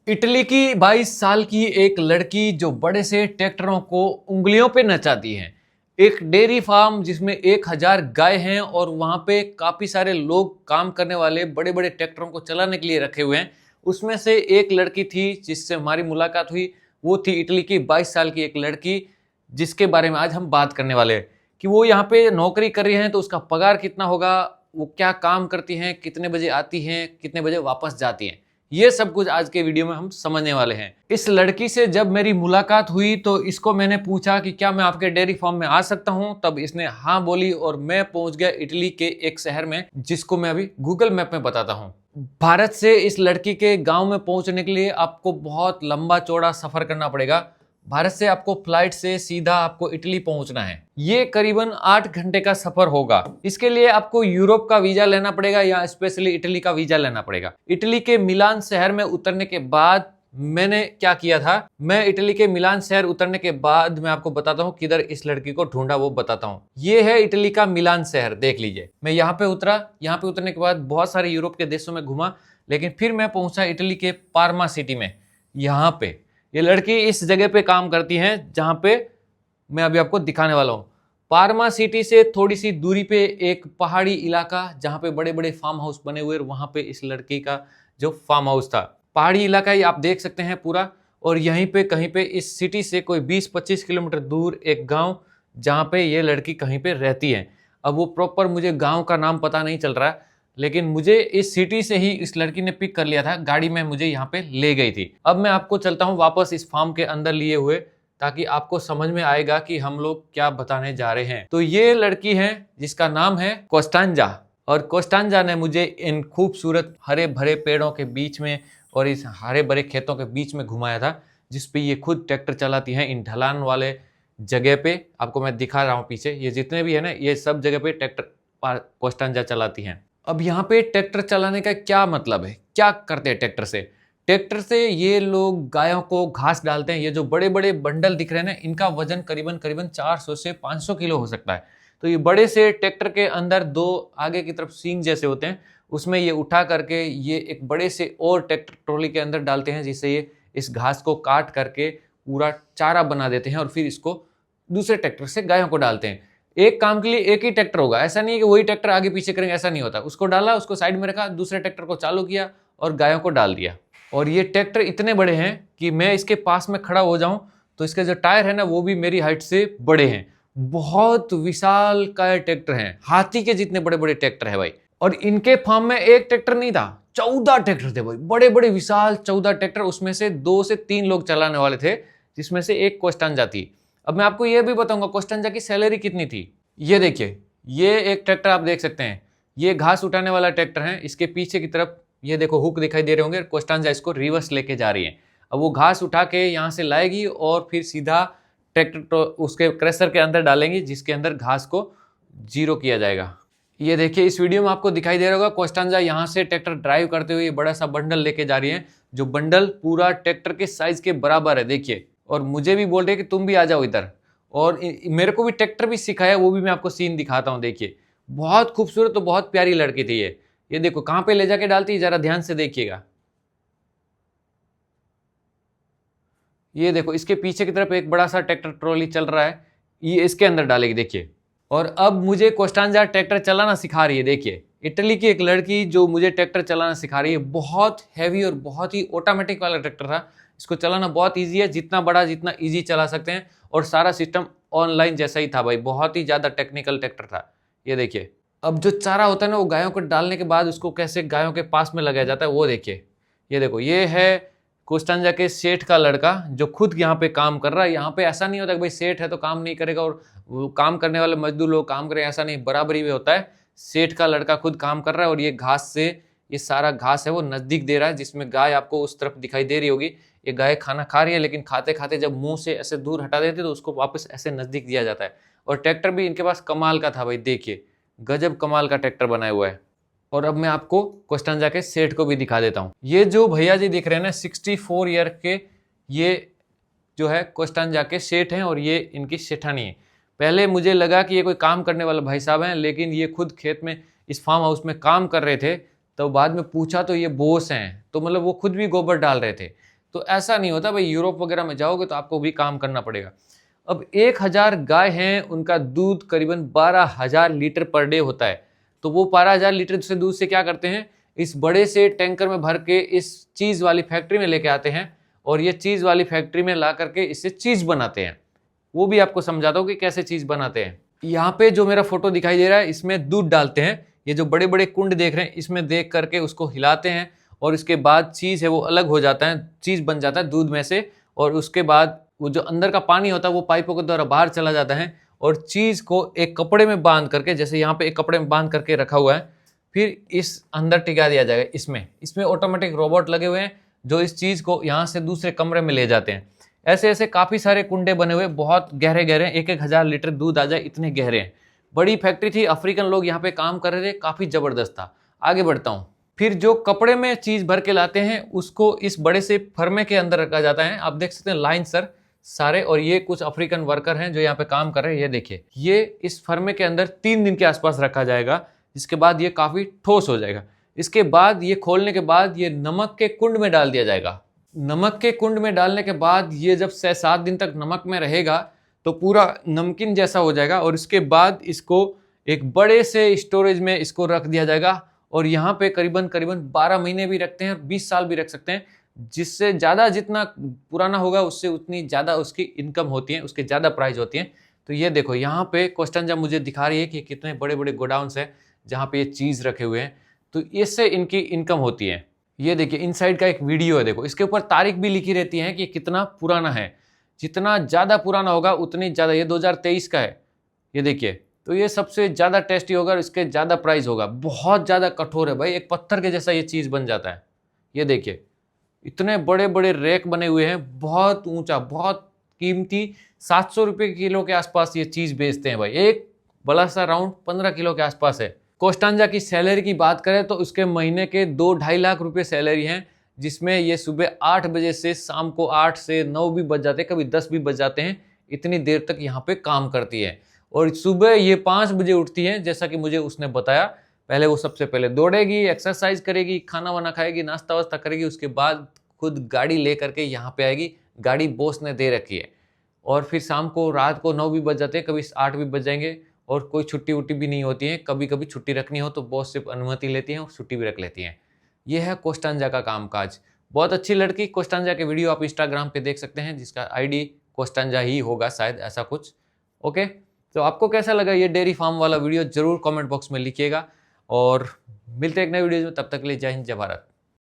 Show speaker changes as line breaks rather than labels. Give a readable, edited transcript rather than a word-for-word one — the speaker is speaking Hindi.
इटली की 22 साल की एक लड़की जो बड़े से ट्रैक्टरों को उंगलियों पे नचाती है। एक डेयरी फार्म जिसमें 1000 गाय हैं और वहां पे काफी सारे लोग काम करने वाले बड़े बड़े ट्रैक्टरों को चलाने के लिए रखे हुए हैं। उसमें से एक लड़की थी जिससे हमारी मुलाकात हुई। वो थी इटली की 22 साल की एक लड़की, जिसके बारे में आज हम बात करने वाले हैं कि वो यहाँ पे नौकरी कर रही है तो उसका पगार कितना होगा, वो क्या काम करती हैं, कितने बजे आती हैं, कितने बजे वापस जाती हैं। ये सब कुछ आज के वीडियो में हम समझने वाले हैं। इस लड़की से जब मेरी मुलाकात हुई तो इसको मैंने पूछा कि क्या मैं आपके डेयरी फार्म में आ सकता हूं, तब इसने हाँ बोली और मैं पहुंच गया इटली के एक शहर में जिसको मैं अभी गूगल मैप में बताता हूं। भारत से इस लड़की के गांव में पहुंचने के लिए आपको बहुत लंबा चौड़ा सफर करना पड़ेगा। भारत से आपको फ्लाइट से सीधा आपको इटली पहुंचना है। ये करीबन 8 घंटे का सफर होगा। इसके लिए आपको यूरोप का वीजा लेना पड़ेगा या स्पेशली इटली का वीजा लेना पड़ेगा। इटली के मिलान शहर में उतरने के बाद मैंने क्या किया था, मैं इटली के मिलान शहर उतरने के बाद मैं आपको बताता हूँ किधर इस लड़की को ढूंढा, वो बताता हूँ। ये है इटली का मिलान शहर, देख लीजिए। मैं यहाँ पे उतरा। यहाँ पे उतरने के बाद बहुत सारे यूरोप के देशों में घुमा, लेकिन फिर मैं पहुंचा इटली के पार्मा सिटी में। यहाँ पे ये लड़की इस जगह पे काम करती है जहां पे मैं अभी आपको दिखाने वाला हूं। पार्मा सिटी से थोड़ी सी दूरी पे एक पहाड़ी इलाका जहां पे बड़े बड़े फार्म हाउस बने हुए, वहां पे इस लड़की का जो फार्म हाउस था। पहाड़ी इलाका ये आप देख सकते हैं पूरा। और यहीं पे कहीं पे इस सिटी से कोई 20-25 किलोमीटर दूर एक गांव जहां पे ये लड़की कहीं पे रहती है। अब वो प्रॉपर मुझे गांव का नाम पता नहीं चल रहा, लेकिन मुझे इस सिटी से ही इस लड़की ने पिक कर लिया था, गाड़ी में मुझे यहाँ पे ले गई थी। अब मैं आपको चलता हूँ वापस इस फार्म के अंदर लिए हुए, ताकि आपको समझ में आएगा कि हम लोग क्या बताने जा रहे हैं। तो ये लड़की है जिसका नाम है कोस्टांजा, और कोस्टांजा ने मुझे इन खूबसूरत हरे भरे पेड़ों के बीच में और इस हरे भरे खेतों के बीच में घुमाया था, जिसपे ये खुद ट्रैक्टर चलाती हैं। इन ढलान वाले जगह पे आपको मैं दिखा रहा हूँ पीछे, ये जितने भी है ना, ये सब जगह पे ट्रैक्टर कोस्टांजा चलाती हैं। अब यहाँ पे ट्रैक्टर चलाने का क्या मतलब है, क्या करते हैं ट्रैक्टर से? ट्रैक्टर से ये लोग गायों को घास डालते हैं। ये जो बड़े बड़े बंडल दिख रहे हैं ना, इनका वजन करीबन करीबन 400 से 500 किलो हो सकता है। तो ये बड़े से ट्रैक्टर के अंदर 2 आगे की तरफ सींग जैसे होते हैं, उसमें ये उठा करके ये एक बड़े से और ट्रैक्टर ट्रॉली के अंदर डालते हैं, जिससे ये इस घास को काट करके पूरा चारा बना देते हैं और फिर इसको दूसरे ट्रैक्टर से गायों को डालते हैं। एक काम के लिए एक ही ट्रैक्टर होगा, ऐसा नहीं है कि वही ट्रैक्टर आगे पीछे करेंगे, ऐसा नहीं होता। उसको डाला, उसको साइड में रखा, दूसरे ट्रैक्टर को चालू किया और गायों को डाल दिया। और ये ट्रैक्टर इतने बड़े हैं कि मैं इसके पास में खड़ा हो जाऊं तो इसके जो टायर है ना, वो भी मेरी हाइट से बड़े हैं। बहुत विशाल काय ट्रैक्टर हैं, हाथी के जितने बड़े बड़े ट्रैक्टर है भाई। और इनके फार्म में एक ट्रैक्टर नहीं था, 14 ट्रैक्टर थे भाई, बड़े बड़े विशाल 14 ट्रैक्टर। उसमें से 2 से 3 लोग चलाने वाले थे, जिसमें से एक कोस्टांजा थी। अब मैं आपको यह भी बताऊंगा कोस्टांजा की सैलरी कितनी थी। ये देखिए, ये एक ट्रैक्टर आप देख सकते हैं, ये घास उठाने वाला ट्रैक्टर है। इसके पीछे की तरफ ये देखो हुक दिखाई दे रहे होंगे, कोस्टांजा इसको रिवर्स लेके जा रही है। अब वो घास उठा के यहाँ से लाएगी और फिर सीधा ट्रैक्टर तो उसके क्रेशर के अंदर डालेंगी, जिसके अंदर घास को जीरो किया जाएगा। ये देखिए, इस वीडियो में आपको दिखाई दे रहा होगा कोस्टांजा यहाँ से ट्रैक्टर ड्राइव करते हुए बड़ा सा बंडल लेके जा रही है, जो बंडल पूरा ट्रैक्टर के साइज के बराबर है, देखिए। और मुझे भी बोल रहे कि तुम भी आ जाओ इधर, और मेरे को भी ट्रैक्टर भी सिखाया, वो भी मैं आपको सीन दिखाता हूँ। देखिए, बहुत खूबसूरत तो बहुत प्यारी लड़की थी ये देखो कहाँ पे ले जाके डालती है, जरा ध्यान से देखिएगा। ये देखो, इसके पीछे की तरफ एक बड़ा सा ट्रैक्टर ट्रॉली चल रहा है, ये इसके अंदर डालेगी, देखिए। और अब मुझे कोस्टांजा ट्रैक्टर चलाना सिखा रही है। देखिए, इटली की एक लड़की जो मुझे ट्रैक्टर चलाना सिखा रही है। बहुत हैवी और बहुत ही ऑटोमेटिक वाला ट्रैक्टर था। इसको चलाना बहुत ईजी है, जितना बड़ा जितना ईजी चला सकते हैं। और सारा सिस्टम ऑनलाइन जैसा ही था भाई, बहुत ही ज़्यादा टेक्निकल ट्रैक्टर था। ये देखिए, अब जो चारा होता है ना, वो गायों को डालने के बाद उसको कैसे गायों के पास में लगाया जाता है, वो देखिए। ये देखो, ये है कोस्टांजा के सेठ का लड़का जो खुद यहाँ पे काम कर रहा है। यहाँ पे ऐसा नहीं होता कि भाई सेठ है तो काम नहीं करेगा और वो काम करने वाले मजदूर लोग काम करें, ऐसा नहीं, बराबरी में होता है। सेठ का लड़का खुद काम कर रहा है और ये घास से, ये सारा घास है वो नजदीक दे रहा है, जिसमें गाय आपको उस तरफ दिखाई दे रही होगी। ये गाय खाना खा रही है, लेकिन खाते खाते जब मुंह से ऐसे दूर हटा देती है तो उसको वापस ऐसे नजदीक दिया जाता है। और ट्रैक्टर भी इनके पास कमाल का था भाई, देखिए गजब कमाल का ट्रैक्टर बनाया हुआ है। और अब मैं आपको कोस्टांजा के सेठ को भी दिखा देता हूँ। ये जो भैया जी दिख रहे हैं ना, 64 ईयर के, ये जो है कोस्टांजा के सेठ हैं और ये इनकी सेठानी है। पहले मुझे लगा कि ये कोई काम करने वाला भाई साहब हैं, लेकिन ये खुद खेत में इस फार्म हाउस में काम कर रहे थे। तो बाद में पूछा तो ये बॉस हैं, तो मतलब वो खुद भी गोबर डाल रहे थे। तो ऐसा नहीं होता भाई, यूरोप वगैरह में जाओगे तो आपको भी काम करना पड़ेगा। अब 1000 गाय हैं, उनका दूध करीबन 12,000 लीटर पर डे होता है। तो वो 12,000 लीटर से दूध से क्या करते हैं, इस बड़े से टैंकर में भर के इस चीज वाली फैक्ट्री में लेके आते हैं और ये चीज वाली फैक्ट्री में ला करके इससे चीज बनाते हैं। वो भी आपको समझाता हूँ कि कैसे चीज बनाते हैं। यहाँ पे जो मेरा फोटो दिखाई दे रहा है इसमें दूध डालते हैं। ये जो बड़े बड़े कुंड देख रहे हैं इसमें देख करके उसको हिलाते हैं और इसके बाद चीज है वो अलग हो जाता है, चीज बन जाता है दूध में से। और उसके बाद वो जो अंदर का पानी होता है वो पाइपों के द्वारा बाहर चला जाता है और चीज को एक कपड़े में बांध करके, जैसे यहाँ पे एक कपड़े में बांध करके रखा हुआ है, फिर इस अंदर टिका दिया जाएगा। इसमें ऑटोमेटिक रोबोट लगे हुए हैं जो इस चीज को यहाँ से दूसरे कमरे में ले जाते हैं। ऐसे ऐसे काफी सारे कुंडे बने हुए, बहुत गहरे गहरे, 1,000 लीटर दूध आ जाए इतने गहरे हैं। बड़ी फैक्ट्री थी, अफ्रीकन लोग यहाँ पे काम कर रहे थे, काफी जबरदस्त था। आगे बढ़ता हूँ। फिर जो कपड़े में चीज भर के लाते हैं उसको इस बड़े से फर्मे के अंदर रखा जाता है। आप देख सकते हैं लाइन सर सारे, और ये कुछ अफ्रीकन वर्कर हैं जो यहाँ पे काम कर रहे हैं। ये देखिए, ये इस फर्मे के अंदर 3 दिन के आसपास रखा जाएगा, जिसके बाद ये काफी ठोस हो जाएगा। इसके बाद ये खोलने के बाद ये नमक के कुंड में डाल दिया जाएगा। नमक के कुंड में डालने के बाद ये जब 6-7 दिन तक नमक में रहेगा तो पूरा नमकीन जैसा हो जाएगा और इसके बाद इसको एक बड़े से स्टोरेज में इसको रख दिया जाएगा। और यहाँ पे करीबन 12 महीने भी रखते हैं और 20 साल भी रख सकते हैं। जिससे ज़्यादा जितना पुराना होगा उससे उतनी ज़्यादा उसकी इनकम होती है, उसके ज़्यादा प्राइस होती है। तो ये देखो यहाँ पे कोस्टंजा मुझे दिखा रही है कि कितने बड़े बड़े गोडाउन्स हैं जहाँ पे ये चीज़ रखे हुए हैं, तो इससे इनकी इनकम होती है। ये देखिए इनसाइड का एक वीडियो है, देखो इसके ऊपर तारीख भी लिखी रहती है कि कितना पुराना है। जितना ज़्यादा पुराना होगा उतनी ज़्यादा, ये 2023 का है, ये देखिए, तो ये सबसे ज़्यादा टेस्टी होगा और इसके ज़्यादा प्राइस होगा। बहुत ज़्यादा कठोर है भाई, एक पत्थर के जैसा ये चीज़ बन जाता है। ये देखिए इतने बड़े बड़े रैक बने हुए हैं, बहुत ऊंचा, बहुत कीमती। 700 रुपये किलो के आसपास ये चीज़ बेचते हैं भाई। एक बड़ा सा राउंड 15 किलो के आसपास है। कोस्टांजा की सैलरी की बात करें तो उसके महीने के 2-2.5 लाख रुपए सैलरी हैं, जिसमें ये सुबह 8 बजे से शाम को 8 से 9 भी बज जाते हैं, कभी 10 भी बज जाते हैं। इतनी देर तक यहाँ पे काम करती है और सुबह ये 5 बजे उठती है, जैसा कि मुझे उसने बताया। पहले वो सबसे पहले दौड़ेगी, एक्सरसाइज करेगी, खाना वाना खाएगी, नाश्ता वास्ता करेगी, उसके बाद खुद गाड़ी ले करके यहाँ पे आएगी। गाड़ी बॉस ने दे रखी है और फिर शाम को रात को 9 भी बज जाते हैं, कभी 8 भी बज जाएंगे और कोई छुट्टी वुट्टी भी नहीं होती है। कभी कभी छुट्टी रखनी हो तो बॉस से अनुमति लेती हैं और छुट्टी भी रख लेती हैं। ये है कोस्टांजा का कामकाज। बहुत अच्छी लड़की। कोस्टांजा के वीडियो आप इंस्टाग्राम पे देख सकते हैं, जिसका आईडी कोस्टांजा ही होगा शायद, ऐसा कुछ। ओके, तो आपको कैसा लगा ये डेयरी फार्म वाला वीडियो, जरूर कमेंट बॉक्स में लिखिएगा और मिलते हैं एक नए वीडियो में। तब तक के लिए जय हिंद, जय भारत।